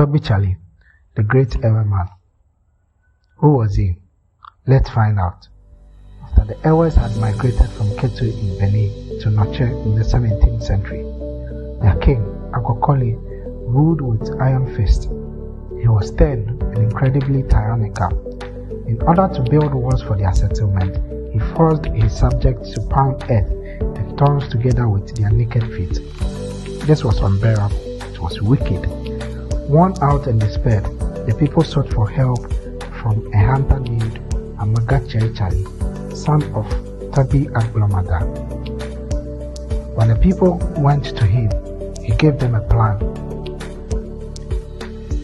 Tsali, the great Ewe man. Who was he? Let's find out. After the Ewes had migrated from Ketu in Benin to Noche in the 17th century, their king, Agokoli, ruled with iron fist. He was stern and incredibly tyrannical. In order to build walls for their settlement, he forced his subjects to pound earth and thorns together with their naked feet. This was unbearable. It was wicked. Worn out and despaired, the people sought for help from a hunter named Tsali, son of Togbe Agblomada. When the people went to him, he gave them a plan.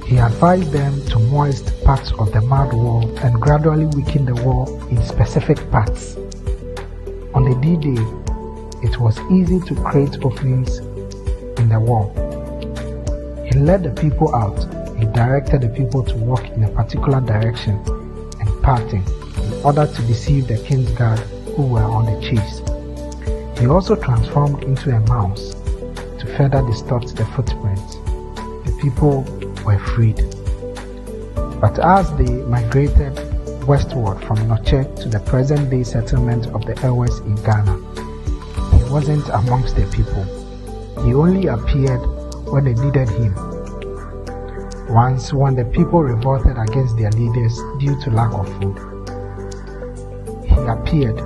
He advised them to moist parts of the mud wall and gradually weaken the wall in specific parts. On the D-Day, it was easy to create openings in the wall. He led the people out. He directed the people to walk in a particular direction and pattern in order to deceive the king's guard who were on the chase. He also transformed into a mouse to further distort the footprints. The people were freed. But as they migrated westward from Noche to the present-day settlement of the Ewes in Ghana, he wasn't amongst the people. He only appeared when they needed him. Once, when the people revolted against their leaders due to lack of food, he appeared.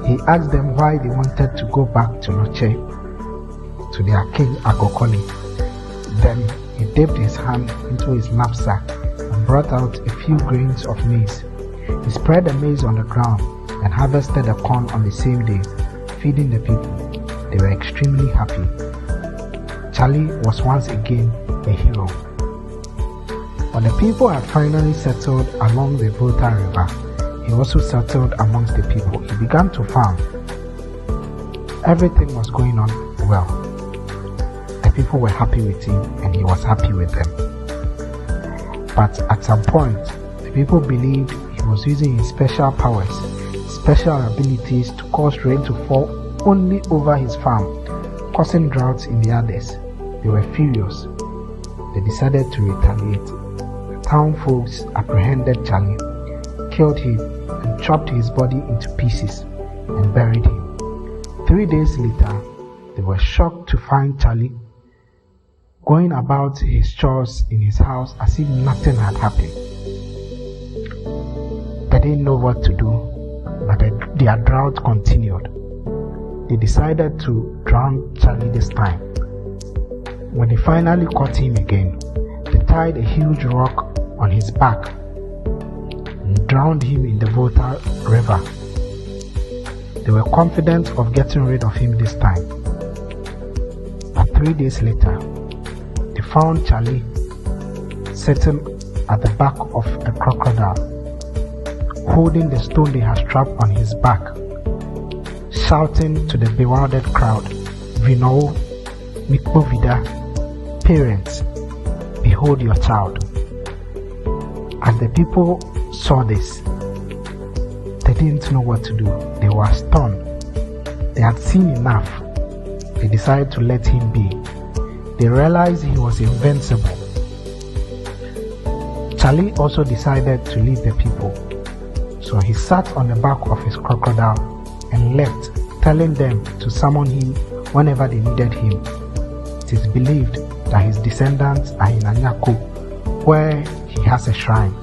He asked them why they wanted to go back to Noche, to their king Agokoli. Then he dipped his hand into his knapsack and brought out a few grains of maize. He spread the maize on the ground and harvested the corn on the same day, feeding the people. They were extremely happy. Tsali was once again a hero. When the people had finally settled along the Volta River, he also settled amongst the people. He began to farm. Everything was going on well. The people were happy with him and he was happy with them. But at some point, the people believed he was using his special powers, special abilities to cause rain to fall only over his farm, causing droughts in the others. They were furious. They decided to retaliate. The town folks apprehended Tsali, killed him, and chopped his body into pieces and buried him. 3 days later, they were shocked to find Tsali going about his chores in his house as if nothing had happened. They didn't know what to do, but their drought continued. They decided to drown Tsali this time. When they finally caught him again, they tied a huge rock on his back and drowned him in the Volta River. They were confident of getting rid of him this time. But 3 days later, they found Tsali sitting at the back of a crocodile, holding the stone they had strapped on his back, shouting to the bewildered crowd, "Vino, Mikpovida, parents, behold your child." As the people saw this, they didn't know what to do. They were stunned. They had seen enough. They decided to let him be. They realized he was invincible. Tsali also decided to leave the people. So he sat on the back of his crocodile and left, telling them to summon him whenever they needed him. It is believed that his descendants are in Anyako, where he has a shrine.